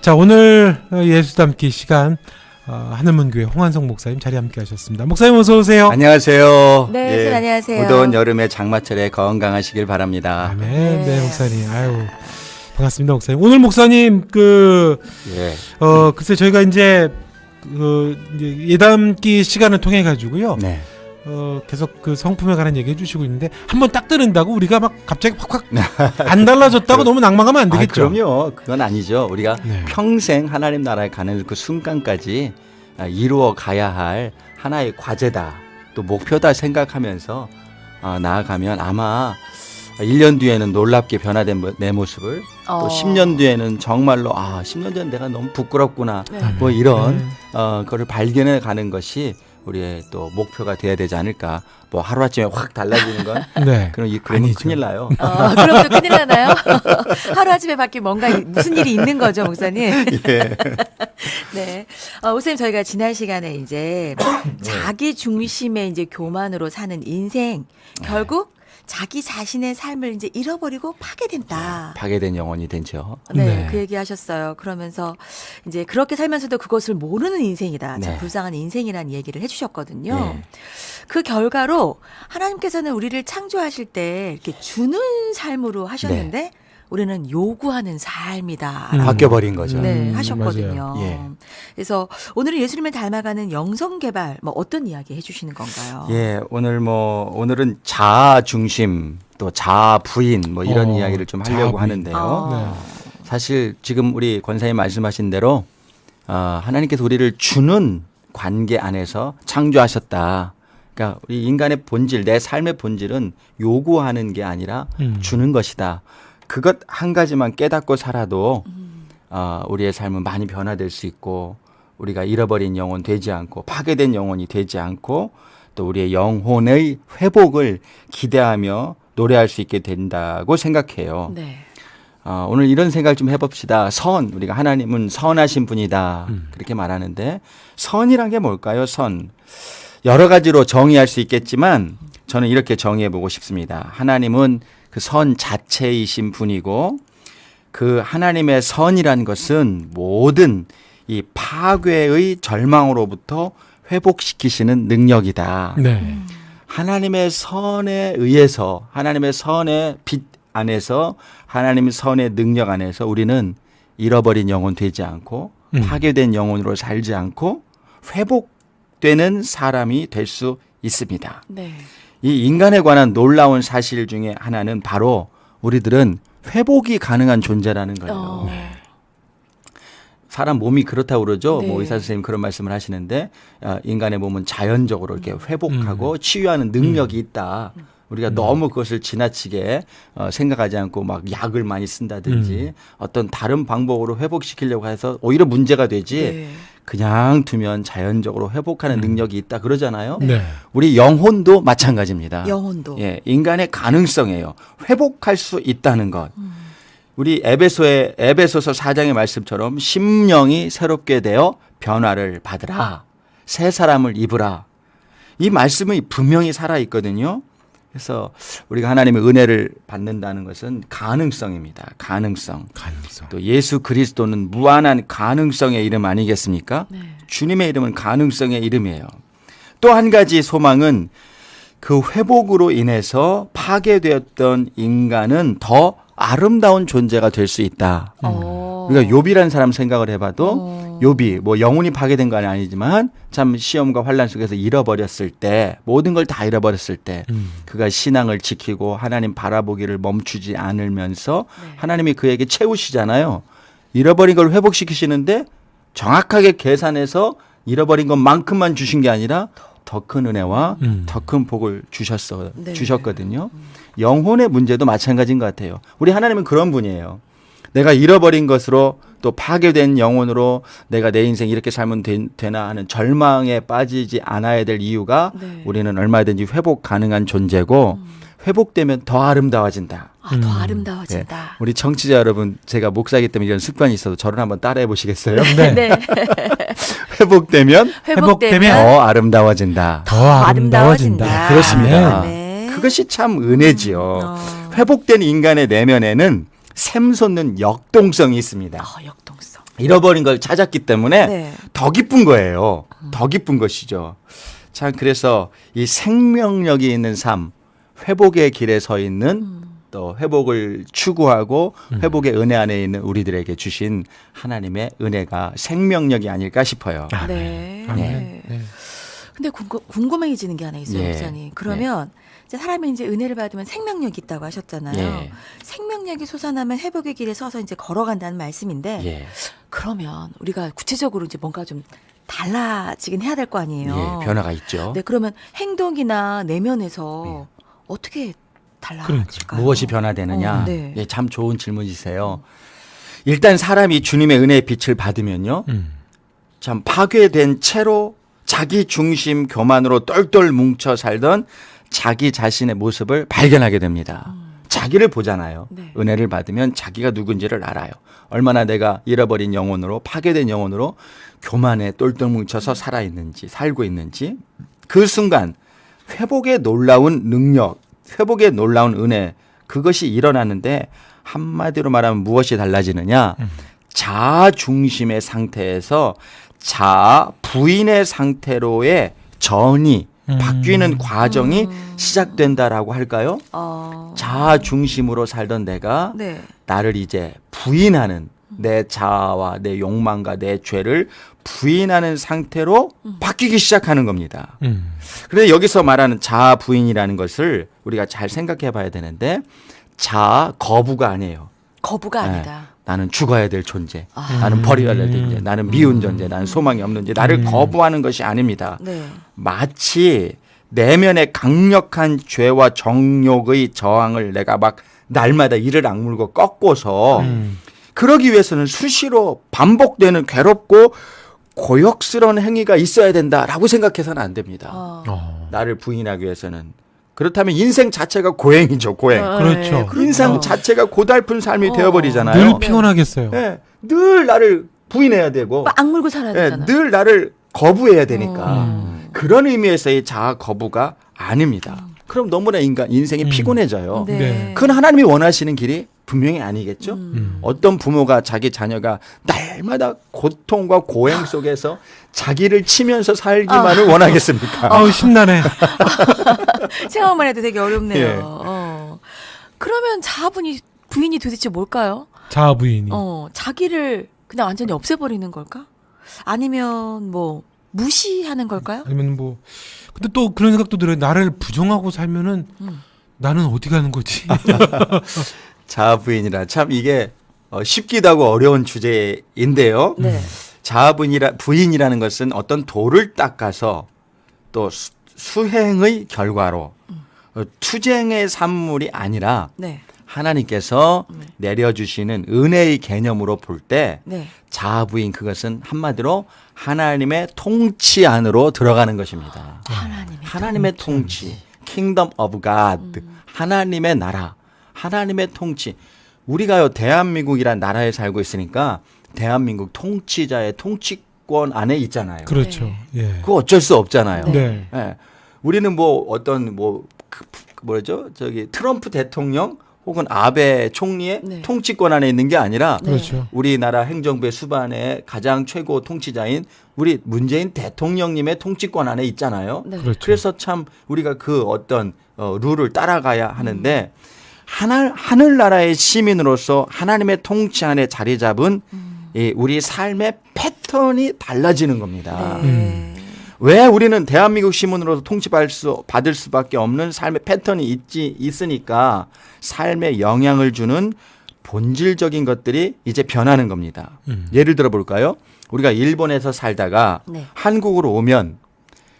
자, 오늘 예수 담기 시간 하늘문교회 홍한성 목사님 자리에 함께 하셨습니다. 목사님 어서 오세요. 안녕하세요. 네, 안녕하세요. 무더운 여름의 장마철에 건강하시길 바랍니다. 아멘. 네, 목사님. 아유, 반갑습니다, 목사님. 오늘 목사님 글쎄 저희가 이제 이제 예담기 시간을 통해 가지고요. 네. 계속 그 성품에 관한 얘기 해주시고 있는데 한번 딱 들은다고 우리가 막 갑자기 확 안 달라졌다고 너무 낭망하면 안 되겠죠. 그럼요. 그건 아니죠. 우리가 네. 평생 하나님 나라에 가는 그 순간까지 이루어 가야 할 하나의 과제다. 또 목표다 생각하면서 나아가면 아마 1년 뒤에는 놀랍게 변화된 내 모습을 또 10년 뒤에는 정말로 10년 전 내가 너무 부끄럽구나. 네. 뭐 이런 거를 발견해 가는 것이 우리의 또 목표가 돼야 되지 않을까. 뭐 하루아침에 확 달라지는 건 네. 그러면 아니죠. 큰일 나요. 그럼 또 큰일 나나요? 하루아침에 밖에 뭔가 무슨 일이 있는 거죠, 목사님? 예. 네. 목사님 저희가 지난 시간에 이제 자기 중심의 이제 교만으로 사는 인생 결국 자기 자신의 삶을 이제 잃어버리고 파괴된다. 파괴된 영혼이 된죠. 네, 네. 그 얘기 하셨어요. 그러면서 이제 그렇게 살면서도 그것을 모르는 인생이다. 참 네. 불쌍한 인생이라는 얘기를 해주셨거든요. 네. 그 결과로 하나님께서는 우리를 창조하실 때 이렇게 주는 삶으로 하셨는데 우리는 요구하는 삶이다. 바뀌어버린 거죠. 네, 맞아요. 하셨거든요. 예. 그래서 오늘은 예수님을 닮아가는 영성 개발 뭐 어떤 이야기 해주시는 건가요? 예, 오늘은 자아 중심 또 자아 부인 뭐 이런 이야기를 좀 하려고 자아 부인. 하는데요. 네. 사실 지금 우리 권사님 말씀하신 대로 하나님께서 우리를 주는 관계 안에서 창조하셨다. 그러니까 우리 인간의 본질, 내 삶의 본질은 요구하는 게 아니라 주는 것이다. 그것 한 가지만 깨닫고 살아도 우리의 삶은 많이 변화될 수 있고 우리가 잃어버린 영혼 되지 않고 파괴된 영혼이 되지 않고 또 우리의 영혼의 회복을 기대하며 노래할 수 있게 된다고 생각해요. 네. 오늘 이런 생각을 좀 해봅시다. 우리가 하나님은 선하신 분이다. 그렇게 말하는데 선이란 게 뭘까요? 선. 여러 가지로 정의할 수 있겠지만 저는 이렇게 정의해 보고 싶습니다. 하나님은 그 선 자체이신 분이고 그 하나님의 선이란 것은 모든 이 파괴의 절망으로부터 회복시키시는 능력이다. 네. 하나님의 선에 의해서 하나님의 선의 빛 안에서 하나님의 선의 능력 안에서 우리는 잃어버린 영혼 되지 않고 파괴된 영혼으로 살지 않고 회복되는 사람이 될 수 있습니다. 네. 이 인간에 관한 놀라운 사실 중에 하나는 바로 우리들은 회복이 가능한 존재라는 거예요. 사람 몸이 그렇다고 그러죠. 네. 뭐 의사 선생님 그런 말씀을 하시는데 인간의 몸은 자연적으로 이렇게 회복하고 치유하는 능력이 있다. 우리가 너무 그것을 지나치게 생각하지 않고 막 약을 많이 쓴다든지 어떤 다른 방법으로 회복시키려고 해서 오히려 문제가 되지 네. 그냥 두면 자연적으로 회복하는 능력이 있다 그러잖아요. 네. 우리 영혼도 마찬가지입니다. 영혼도. 예, 인간의 가능성이에요. 회복할 수 있다는 것. 우리 에베소서 4장의 말씀처럼 심령이 새롭게 되어 변화를 받으라. 새 사람을 입으라. 이 말씀이 분명히 살아 있거든요. 그래서 우리가 하나님의 은혜를 받는다는 것은 가능성입니다. 가능성. 또 예수 그리스도는 무한한 가능성의 이름 아니겠습니까? 네. 주님의 이름은 가능성의 이름이에요. 또 한 가지 소망은 그 회복으로 인해서 파괴되었던 인간은 더 아름다운 존재가 될 수 있다. 우리가 욥이라는 사람 생각을 해봐도 욥이 뭐 영혼이 파괴된 건 아니지만 참 시험과 환난 속에서 잃어버렸을 때 모든 걸 다 잃어버렸을 때 그가 신앙을 지키고 하나님 바라보기를 멈추지 않으면서 하나님이 그에게 채우시잖아요. 잃어버린 걸 회복시키시는데 정확하게 계산해서 잃어버린 것만큼만 주신 게 아니라 더 큰 은혜와 더 큰 복을 주셨거든요. 영혼의 문제도 마찬가지인 것 같아요. 우리 하나님은 그런 분이에요. 내가 잃어버린 것으로 또 파괴된 영혼으로 내가 내 인생 이렇게 살면 되나 하는 절망에 빠지지 않아야 될 이유가 우리는 얼마든지 회복 가능한 존재고 회복되면 더 아름다워진다. 더 아름다워진다. 네. 우리 청취자 여러분, 제가 목사이기 때문에 이런 습관이 있어도 저를 한번 따라해 보시겠어요? 네. 회복되면 회복되면 더 아름다워진다. 더 아름다워진다. 그렇습니다. 네. 그것이 참 은혜지요. 회복된 인간의 내면에는 샘솟는 역동성이 있습니다. 역동성. 잃어버린 걸 찾았기 때문에 네. 더 기쁜 거예요. 더 기쁜 것이죠. 참 그래서 이 생명력이 있는 삶, 회복의 길에 서 있는 또 회복을 추구하고 회복의 은혜 안에 있는 우리들에게 주신 하나님의 은혜가 생명력이 아닐까 싶어요. 네. 아멘. 네. 네. 근데 궁금해지는 게 하나 있어요, 예. 목사님. 그러면 이제 사람이 이제 은혜를 받으면 생명력이 있다고 하셨잖아요. 예. 생명력이 솟아나면 회복의 길에 서서 이제 걸어간다는 말씀인데 예. 그러면 우리가 구체적으로 이제 뭔가 좀 달라지긴 해야 될 거 아니에요. 예, 변화가 있죠. 네, 그러면 행동이나 내면에서 어떻게 달라질까요? 무엇이 변화되느냐? 네. 예, 참 좋은 질문이세요. 일단 사람이 주님의 은혜의 빛을 받으면요. 참 파괴된 채로 자기 중심 교만으로 똘똘 뭉쳐 살던 자기 자신의 모습을 발견하게 됩니다. 자기를 보잖아요. 네. 은혜를 받으면 자기가 누군지를 알아요. 얼마나 내가 잃어버린 영혼으로 파괴된 영혼으로 교만에 똘똘 뭉쳐서 살아있는지 살고 있는지 그 순간 회복의 놀라운 능력, 회복의 놀라운 은혜 그것이 일어나는데 한마디로 말하면 무엇이 달라지느냐 자아 중심의 상태에서 자아 부인의 상태로의 전이 바뀌는 과정이 시작된다라고 할까요? 자아 중심으로 살던 내가 네. 나를 이제 부인하는 내 자아와 내 욕망과 내 죄를 부인하는 상태로 바뀌기 시작하는 겁니다. 그런데 여기서 말하는 자아 부인이라는 것을 우리가 잘 생각해 봐야 되는데 자아 거부가 아니에요. 거부가 네. 아니다. 나는 죽어야 될 존재. 나는 버려야 될 존재. 나는 미운 존재. 나는 소망이 없는 존재. 나를 거부하는 것이 아닙니다. 네. 마치 내면의 강력한 죄와 정욕의 저항을 내가 막 날마다 이를 악물고 꺾고서 그러기 위해서는 수시로 반복되는 괴롭고 고역스러운 행위가 있어야 된다라고 생각해서는 안 됩니다. 나를 부인하기 위해서는. 그렇다면 인생 자체가 고행이죠, 고행. 그렇죠. 인생 자체가 고달픈 삶이 되어버리잖아요. 늘 피곤하겠어요. 네, 늘 나를 부인해야 되고 막 악물고 살아야 네, 되잖아요. 늘 나를 거부해야 되니까 그런 의미에서의 자아 거부가 아닙니다. 그럼 너무나 인생이 피곤해져요. 네. 그건 하나님이 원하시는 길이 분명히 아니겠죠. 어떤 부모가 자기 자녀가 날마다 고통과 고행 속에서 자기를 치면서 살기만을 원하겠습니까? 아우 신나네. 생각만 해도 되게 어렵네요. 예. 그러면 부인이 도대체 뭘까요? 자아 부인이. 자기를 그냥 완전히 없애버리는 걸까? 아니면 뭐 무시하는 걸까요? 아니면 뭐 근데 또 그런 생각도 들어요. 나를 부정하고 살면은 나는 어디 가는 거지? 자아 부인이라 참 이게 쉽기도 하고 어려운 주제인데요. 네. 자아 부인이라는 것은 어떤 도를 닦아서 또 수행의 결과로 투쟁의 산물이 아니라 네. 하나님께서 내려주시는 은혜의 개념으로 볼 때 네. 자아 부인 그것은 한마디로 하나님의 통치 안으로 들어가는 것입니다. 하나님의 통치, Kingdom of God, 하나님의 나라, 하나님의 통치. 우리가요 대한민국이란 나라에 살고 있으니까 대한민국 통치자의 통치권 안에 있잖아요. 그렇죠. 예. 그거 어쩔 수 없잖아요. 네. 예. 우리는 뭐 어떤 뭐죠? 저기 트럼프 대통령 혹은 아베 총리의 네. 통치권 안에 있는 게 아니라 그렇죠. 우리나라 행정부의 수반의 가장 최고 통치자인 우리 문재인 대통령님의 통치권 안에 있잖아요. 네. 그렇죠. 그래서 참 우리가 그 어떤 룰을 따라가야 하는데 하늘나라의 시민으로서 하나님의 통치 안에 자리 잡은 우리 삶의 패턴이 달라지는 겁니다. 네. 왜 우리는 대한민국 시민으로서 통치받을 수밖에 없는 삶의 패턴이 있으니까 삶에 영향을 주는 본질적인 것들이 이제 변하는 겁니다. 예를 들어 볼까요? 우리가 일본에서 살다가 네. 한국으로 오면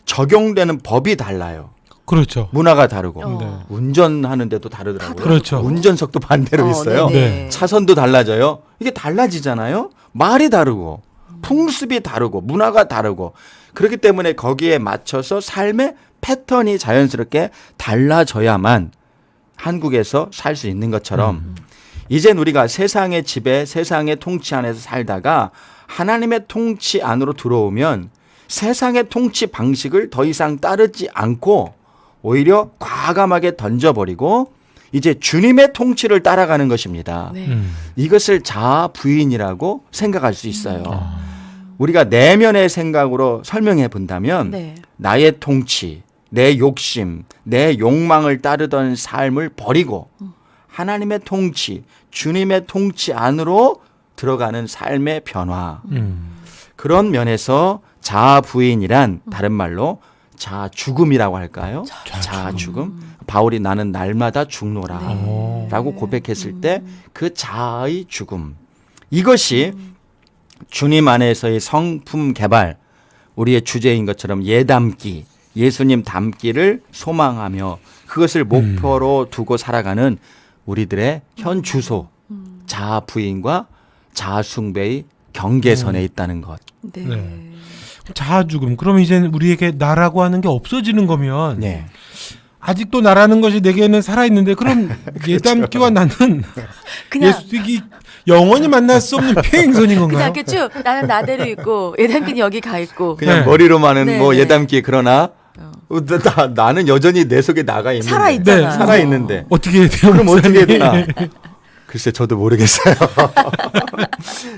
적용되는 법이 달라요. 그렇죠. 문화가 다르고 네. 운전하는데도 다르더라고요. 그렇죠. 운전석도 반대로 있어요. 네. 차선도 달라져요. 이게 달라지잖아요. 말이 다르고 풍습이 다르고 문화가 다르고 그렇기 때문에 거기에 맞춰서 삶의 패턴이 자연스럽게 달라져야만 한국에서 살 수 있는 것처럼 이젠 우리가 세상의 지배, 세상의 통치 안에서 살다가 하나님의 통치 안으로 들어오면 세상의 통치 방식을 더 이상 따르지 않고 오히려 과감하게 던져버리고 이제 주님의 통치를 따라가는 것입니다. 네. 이것을 자아 부인이라고 생각할 수 있어요. 우리가 내면의 생각으로 설명해 본다면 네. 나의 통치, 내 욕심, 내 욕망을 따르던 삶을 버리고 하나님의 통치, 주님의 통치 안으로 들어가는 삶의 변화. 그런 면에서 자아 부인이란 다른 말로 자아 죽음이라고 할까요? 자아 죽음. 바울이 나는 날마다 죽노라 네. 라고 고백했을 때 그 자아의 죽음. 이것이 주님 안에서의 성품 개발, 우리의 주제인 것처럼 예담기, 예수님 닮기를 소망하며 그것을 목표로 두고 살아가는 우리들의 현 주소, 자아 부인과 자아 숭배의 경계선에 있다는 것. 네. 네. 자아 죽음. 그러면 이제 우리에게 나라고 하는 게 없어지는 거면 네. 아직도 나라는 것이 내게는 살아있는데 그럼 예담기와 나는 그냥 이 영원히 만날 수 없는 평행선인 그냥 건가요? 이렇게 쭉 나는 나대로 있고 예담기는 여기 가 있고 그냥 네. 머리로만은 네, 뭐 네. 예담기 그러나 나는 여전히 내 속에 나가 있는데. 살아 있잖아. 네. 살아 있는데. 어떻게 해야 돼요? 그럼 어떻게 해야 목사님? 되나? 글쎄 저도 모르겠어요.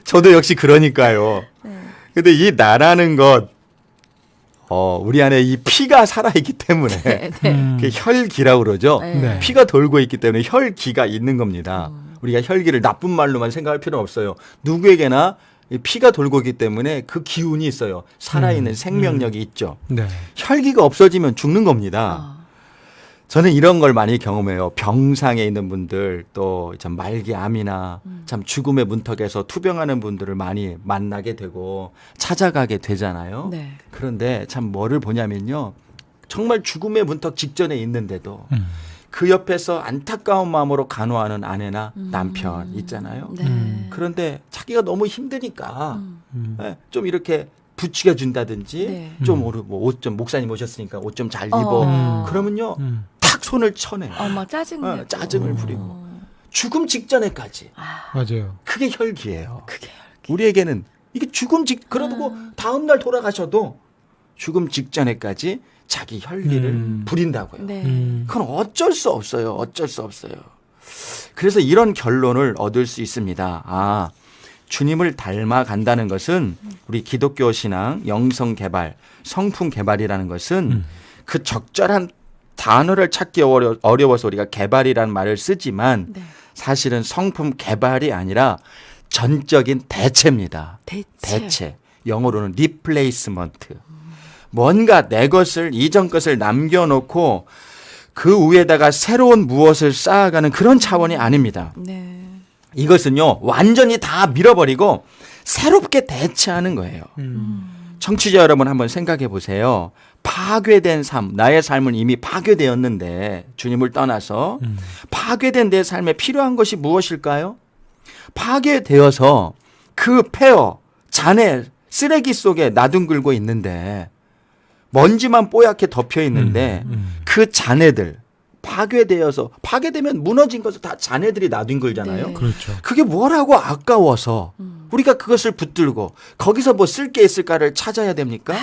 저도 역시 그러니까요. 근데 이 나라는 것 우리 안에 이 피가 살아있기 때문에 네, 네. 그게 혈기라고 그러죠. 네. 네. 피가 돌고 있기 때문에 혈기가 있는 겁니다. 우리가 혈기를 나쁜 말로만 생각할 필요는 없어요. 누구에게나 이 피가 돌고 있기 때문에 그 기운이 있어요. 살아있는 생명력이 있죠. 네. 혈기가 없어지면 죽는 겁니다. 저는 이런 걸 많이 경험해요. 병상에 있는 분들 또 참 말기암이나 참 죽음의 문턱에서 투병하는 분들을 많이 만나게 되고 찾아가게 되잖아요. 네. 그런데 참 뭐를 보냐면요. 정말 죽음의 문턱 직전에 있는데도 그 옆에서 안타까운 마음으로 간호하는 아내나 남편 있잖아요. 네. 그런데 자기가 너무 힘드니까 예, 좀 이렇게 부추겨 준다든지 네. 좀 옷 좀 목사님 오셨으니까 옷 좀 잘 입어. 그러면요. 탁 손을 쳐내. 막 짜증 내고. 짜증을 부리고 죽음 직전에까지. 맞아요. 그게 혈기예요. 그게 우리에게는 이게 그러고 다음 날 돌아가셔도 죽음 직전에까지 자기 혈기를 부린다고요. 네. 그건 어쩔 수 없어요. 어쩔 수 없어요. 그래서 이런 결론을 얻을 수 있습니다. 아, 주님을 닮아 간다는 것은 우리 기독교 신앙, 영성 개발, 성품 개발이라는 것은 그 적절한 단어를 찾기 어려워서 우리가 개발이라는 말을 쓰지만 네. 사실은 성품 개발이 아니라 전적인 대체입니다. 대체. 영어로는 리플레이스먼트. 뭔가 내 것을 이전 것을 남겨놓고 그 위에다가 새로운 무엇을 쌓아가는 그런 차원이 아닙니다. 네. 이것은요 완전히 다 밀어버리고 새롭게 대체하는 거예요. 청취자 여러분 한번 생각해 보세요. 파괴된 삶, 나의 삶은 이미 파괴되었는데 주님을 떠나서 파괴된 내 삶에 필요한 것이 무엇일까요? 파괴되어서 그 폐허, 잔해, 쓰레기 속에 나둥글고 있는데 먼지만 뽀얗게 덮여 있는데 그 잔해들 파괴되면 무너진 것을 다 잔해들이 나둥글잖아요. 네. 그렇죠. 그게 뭐라고 아까워서 우리가 그것을 붙들고 거기서 뭐 쓸 게 있을까를 찾아야 됩니까?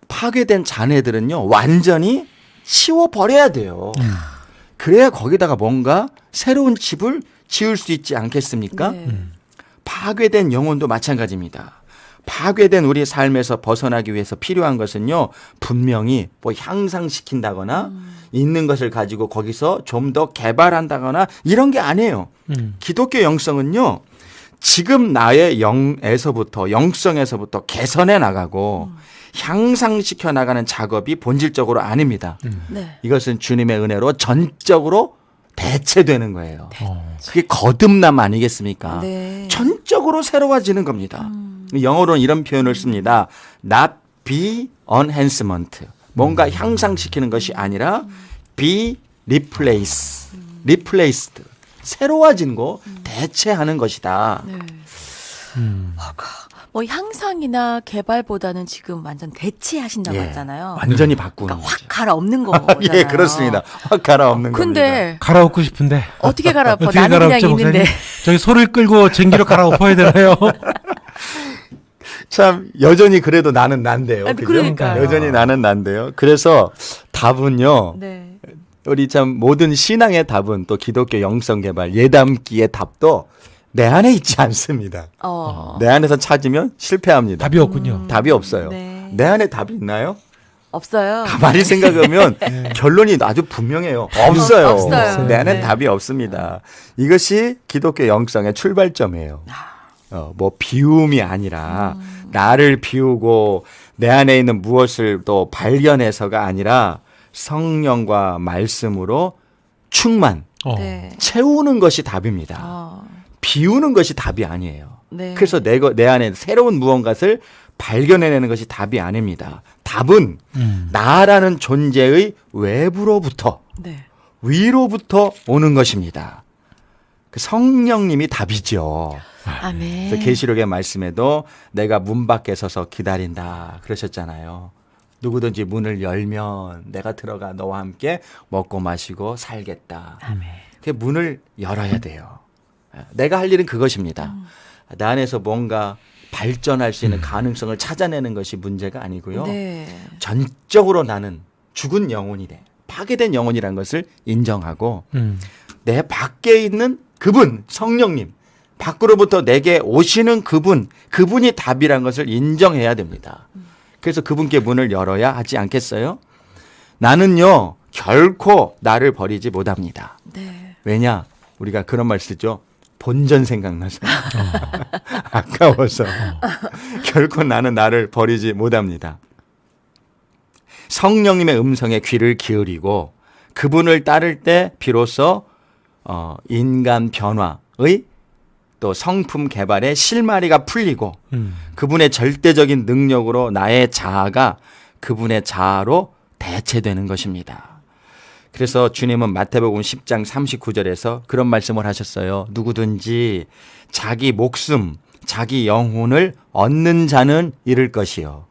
파괴된 잔해들은요 완전히 치워버려야 돼요. 그래야 거기다가 뭔가 새로운 집을 지을 수 있지 않겠습니까? 네. 파괴된 영혼도 마찬가지입니다. 파괴된 우리 삶에서 벗어나기 위해서 필요한 것은요 분명히 뭐 향상시킨다거나 있는 것을 가지고 거기서 좀 더 개발한다거나 이런 게 아니에요. 기독교 영성은요 지금 나의 영성에서부터 개선해 나가고 향상시켜 나가는 작업이 본질적으로 아닙니다. 네. 이것은 주님의 은혜로 전적으로 대체되는 거예요. 그게 거듭남 아니겠습니까? 네. 전적으로 새로워지는 겁니다. 영어로는 이런 표현을 씁니다. Not be enhancement. 뭔가 향상시키는 것이 아니라 be replaced. 새로워진 거 대체하는 것이다. 네. 뭐 향상이나 개발보다는 지금 완전 대체하신다고 예, 했잖아요. 완전히 바꾸는 그러니까 거죠. 확 갈아엎는 거잖아요. 예, 그렇습니다. 확 갈아엎는 겁니다. 근데 갈아엎고 싶은데 어떻게 갈아엎어? 어떻게 나는 그냥 갈아엎죠, 목사님? 있는데. 저기 소를 끌고 쟁기로 갈아엎어야 되나요? 참 여전히 그래도 나는 난데요. 아, 그죠? 그러니까요. 여전히 나는 난데요. 그래서 답은요. 네. 우리 참 모든 신앙의 답은 또 기독교 영성 개발 예담기의 답도 내 안에 있지 않습니다. 내 안에서 찾으면 실패합니다. 답이 없군요. 답이 없어요. 네. 내 안에 답이 있나요? 없어요. 가만히 생각하면 결론이 아주 분명해요. 없어요. 없어요. 내 안에 네. 답이 없습니다. 이것이 기독교 영성의 출발점이에요. 뭐 비움이 아니라 나를 비우고 내 안에 있는 무엇을 또 발견해서가 아니라 성령과 말씀으로 충만, 네. 채우는 것이 답입니다. 비우는 것이 답이 아니에요. 네. 그래서 내 안에 새로운 무언가를 발견해내는 것이 답이 아닙니다. 답은 나라는 존재의 외부로부터 네. 위로부터 오는 것입니다. 그 성령님이 답이죠. 아멘. 그래서 계시록의 말씀에도 내가 문 밖에 서서 기다린다 그러셨잖아요. 누구든지 문을 열면 내가 들어가 너와 함께 먹고 마시고 살겠다. 아멘. 그 문을 열어야 돼요. 내가 할 일은 그것입니다. 나 안에서 뭔가 발전할 수 있는 가능성을 찾아내는 것이 문제가 아니고요. 네. 전적으로 나는 죽은 영혼이래. 파괴된 영혼이라는 것을 인정하고 내 밖에 있는 그분, 성령님, 밖으로부터 내게 오시는 그분이 답이라는 것을 인정해야 됩니다. 그래서 그분께 문을 열어야 하지 않겠어요? 나는요, 결코 나를 버리지 못합니다. 네. 왜냐? 우리가 그런 말 쓰죠. 본전 생각나서. 아까워서. 결코 나는 나를 버리지 못합니다. 성령님의 음성에 귀를 기울이고 그분을 따를 때 비로소 인간 변화의 또 성품 개발의 실마리가 풀리고 그분의 절대적인 능력으로 나의 자아가 그분의 자아로 대체되는 것입니다. 그래서 주님은 마태복음 10장 39절에서 그런 말씀을 하셨어요. 누구든지 자기 목숨, 자기 영혼을 얻는 자는 잃을 것이요.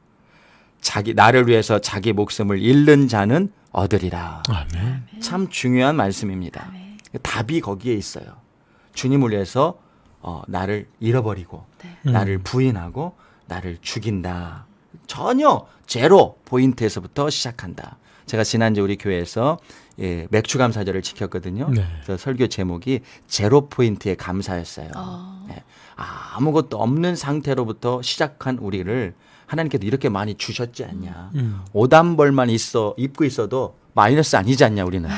나를 위해서 자기 목숨을 잃는 자는 얻으리라. 아멘. 참 중요한 말씀입니다. 답이 거기에 있어요. 주님을 위해서 나를 잃어버리고 나를 부인하고 나를 죽인다. 전혀 제로 포인트에서부터 시작한다. 제가 지난주 우리 교회에서 맥주 감사절을 지켰거든요. 네. 그래서 설교 제목이 제로 포인트의 감사였어요. 네. 아무것도 없는 상태로부터 시작한 우리를 하나님께서 이렇게 많이 주셨지 않냐. 오단벌만 입고 있어도 마이너스 아니지 않냐 우리는.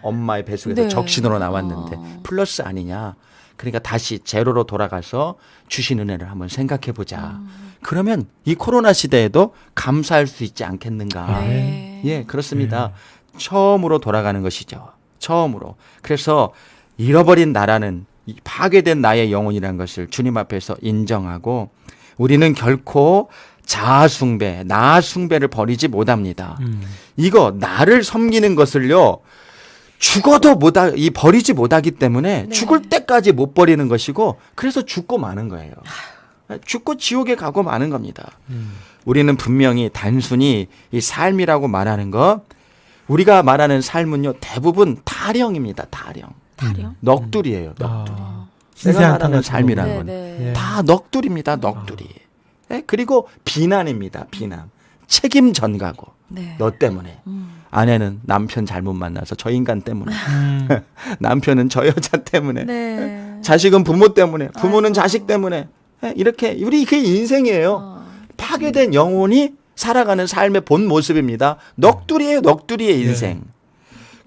엄마의 뱃속에서 네. 적신으로 나왔는데 플러스 아니냐. 그러니까 다시 제로로 돌아가서 주신 은혜를 한번 생각해 보자. 그러면 이 코로나 시대에도 감사할 수 있지 않겠는가. 네. 예, 그렇습니다. 처음으로 돌아가는 것이죠. 처음으로. 그래서 잃어버린 나라는 파괴된 나의 영혼이라는 것을 주님 앞에서 인정하고 우리는 결코 자아 숭배, 나 숭배를 버리지 못합니다. 이거 나를 섬기는 것을요. 죽어도 버리지 못하기 때문에 네. 죽을 때까지 못 버리는 것이고 그래서 죽고 마는 거예요. 죽고 지옥에 가고 마는 겁니다. 우리는 분명히 단순히 이 삶이라고 말하는 것 우리가 말하는 삶은요 대부분 타령입니다. 타령. 넋두리예요. 넋두리. 내가 말하는 삶이라는 건 네. 다 넋두리입니다. 넋두리. 네? 그리고 비난입니다. 비난. 책임 전가고. 네. 너 때문에. 아내는 남편 잘못 만나서 저 인간 때문에. 남편은 저 여자 때문에. 네. 자식은 부모 때문에. 부모는 아이고. 자식 때문에. 네? 이렇게 우리 그게 인생이에요. 파괴된 영혼이 살아가는 삶의 본 모습입니다. 넋두리예요. 넋두리의 인생.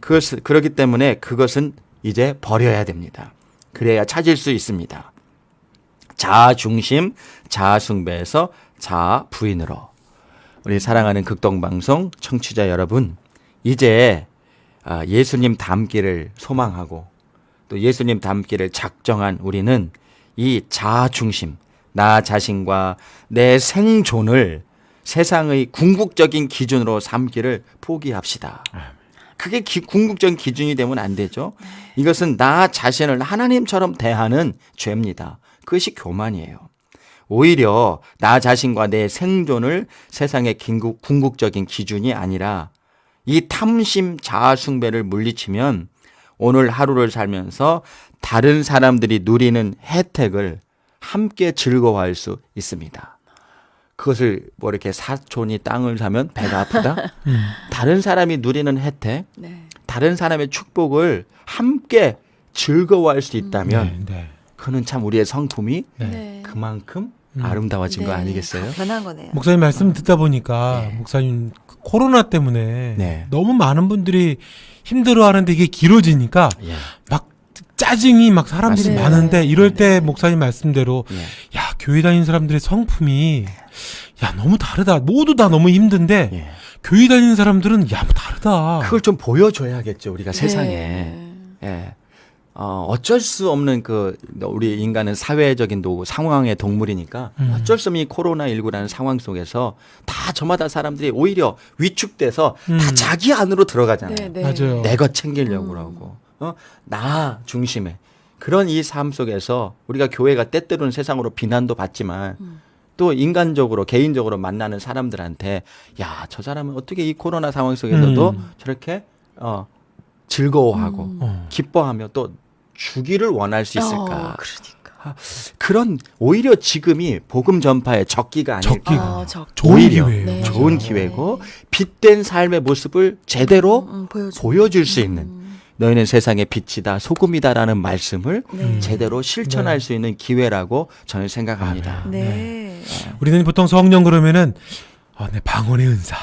그렇기 때문에 그것은 이제 버려야 됩니다. 그래야 찾을 수 있습니다. 자아 중심, 자아 숭배에서 자아 부인으로. 우리 사랑하는 극동방송 청취자 여러분, 이제 예수님 닮기를 소망하고 또 예수님 닮기를 작정한 우리는 이 자아 중심, 나 자신과 내 생존을 세상의 궁극적인 기준으로 삼기를 포기합시다. 그게 궁극적인 기준이 되면 안 되죠. 이것은 나 자신을 하나님처럼 대하는 죄입니다. 그것이 교만이에요. 오히려 나 자신과 내 생존을 세상의 궁극적인 기준이 아니라 이 탐심 자아 숭배를 물리치면 오늘 하루를 살면서 다른 사람들이 누리는 혜택을 함께 즐거워할 수 있습니다. 그것을 이렇게 사촌이 땅을 사면 배가 아프다? 다른 사람이 누리는 혜택, 네. 다른 사람의 축복을 함께 즐거워할 수 있다면 네. 그는 참 우리의 성품이 네. 네. 그만큼 아름다워진 거 아니겠어요? 변한 거네요. 목사님 말씀 듣다 보니까 목사님 코로나 때문에 네. 너무 많은 분들이 힘들어하는데 이게 길어지니까 예. 막 짜증이 막 사람들이 맞습니다. 많은데 이럴 때 네. 목사님 말씀대로 예. 야 교회 다니는 사람들의 성품이 야 너무 다르다. 모두 다 너무 힘든데 예. 교회 다니는 사람들은 야 뭐 다르다. 그걸 좀 보여줘야겠죠 우리가 네. 세상에. 예. 어쩔 수 없는 우리 인간은 사회적인 상황의 동물이니까 어쩔 수 없는 이 코로나19라는 상황 속에서 다 저마다 사람들이 오히려 위축돼서 다 자기 안으로 들어가잖아요. 네, 네. 맞아요. 내 것 챙기려고 그러고 나 중심에 그런 이 삶 속에서 우리가 교회가 때때로는 세상으로 비난도 받지만 또 인간적으로 개인적으로 만나는 사람들한테 야, 저 사람은 어떻게 이 코로나 상황 속에서도 저렇게 즐거워하고 기뻐하며 또 주기를 원할 수 있을까? 그러니까. 그런 오히려 지금이 복음 전파의 적기가 아닐까? 적기가. 적기. 좋은 오히려 기회예요. 네. 좋은 기회고 빛된 삶의 모습을 제대로 보여줄 수 있는 너희는 세상의 빛이다 소금이다라는 말씀을 네. 제대로 실천할 네. 수 있는 기회라고 저는 생각합니다. 네. 우리는 보통 성령 그러면은 내 방언의 은사,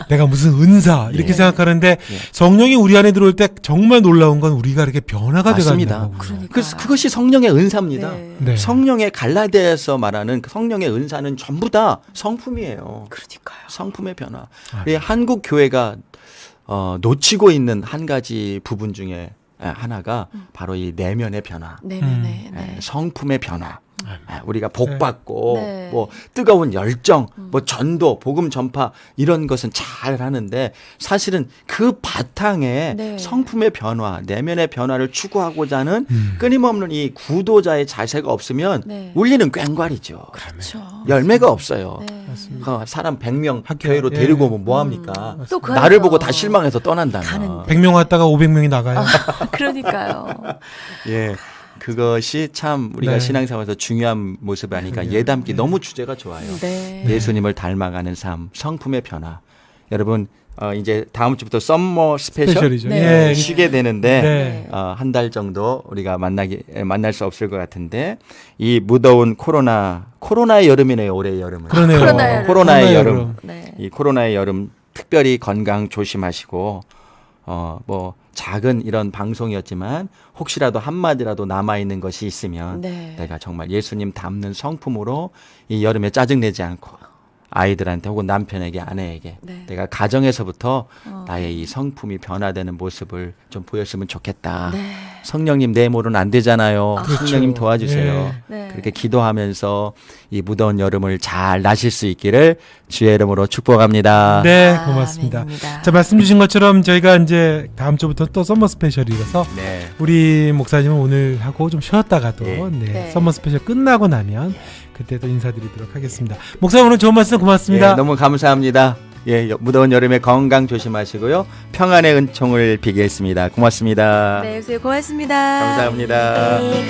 내가 무슨 은사 이렇게 예. 생각하는데 성령이 우리 안에 들어올 때 정말 놀라운 건 우리가 이렇게 변화가 맞습니다. 돼가는 거고요. 그러니까. 그것이 성령의 은사입니다. 네. 네. 성령의 갈라디아에서 말하는 그 성령의 은사는 전부 다 성품이에요. 그러니까요. 성품의 변화. 우리 한국 교회가 놓치고 있는 한 가지 부분 중에 하나가 바로 이 내면의 변화, 네네네. 네. 성품의 변화. 우리가 복 받고 네. 뭐 뜨거운 열정, 뭐 전도, 복음 전파 이런 것은 잘 하는데 사실은 그 바탕에 네. 성품의 변화, 내면의 변화를 추구하고자 하는 끊임없는 이 구도자의 자세가 없으면 네. 울리는 꽹과리죠. 그렇죠. 열매가 없어요. 네. 사람 100명 학교, 교회로 예. 데리고 오면 뭐 합니까? 또 그 나를 안에서 보고 다 실망해서 떠난다면. 가는데. 100명 왔다가 500명이 나가요. 그러니까요. 예. 그것이 참 우리가 네. 신앙생활에서 중요한 모습이 아닐까. 예담기 너무 주제가 좋아요. 네. 예수님을 닮아가는 삶, 성품의 변화. 여러분 이제 다음 주부터 썸머 스페셜 스페셜이죠. 네. 예. 쉬게 되는데 네. 한 달 정도 우리가 만날 수 없을 것 같은데 이 무더운 코로나의 여름이네요. 올해의 여름은. 그러네요. 코로나의 여름. 네. 이 코로나의 여름 특별히 건강 조심하시고 뭐 작은 이런 방송이었지만 혹시라도 한마디라도 남아있는 것이 있으면 네. 내가 정말 예수님 닮는 성품으로 이 여름에 짜증내지 않고 아이들한테 혹은 남편에게 아내에게 네. 내가 가정에서부터 나의 이 성품이 변화되는 모습을 좀 보였으면 좋겠다. 네. 성령님 내모는 안 되잖아요. 성령님 도와주세요. 네. 그렇게 기도하면서 이 무더운 여름을 잘 나실 수 있기를 주의 이름으로 축복합니다. 네, 고맙습니다. 아멘입니다. 자, 말씀 주신 것처럼 저희가 이제 다음 주부터 또 썸머 스페셜이라서 네. 우리 목사님은 오늘 하고 좀 쉬었다가도 네. 네. 썸머 스페셜 끝나고 나면 그때 또 인사드리도록 하겠습니다. 목사님 오늘 좋은 말씀 고맙습니다. 예, 너무 감사합니다. 예, 무더운 여름에 건강 조심하시고요. 평안의 은총을 비겠습니다. 고맙습니다. 네, 선생님 고맙습니다. 감사합니다. 네.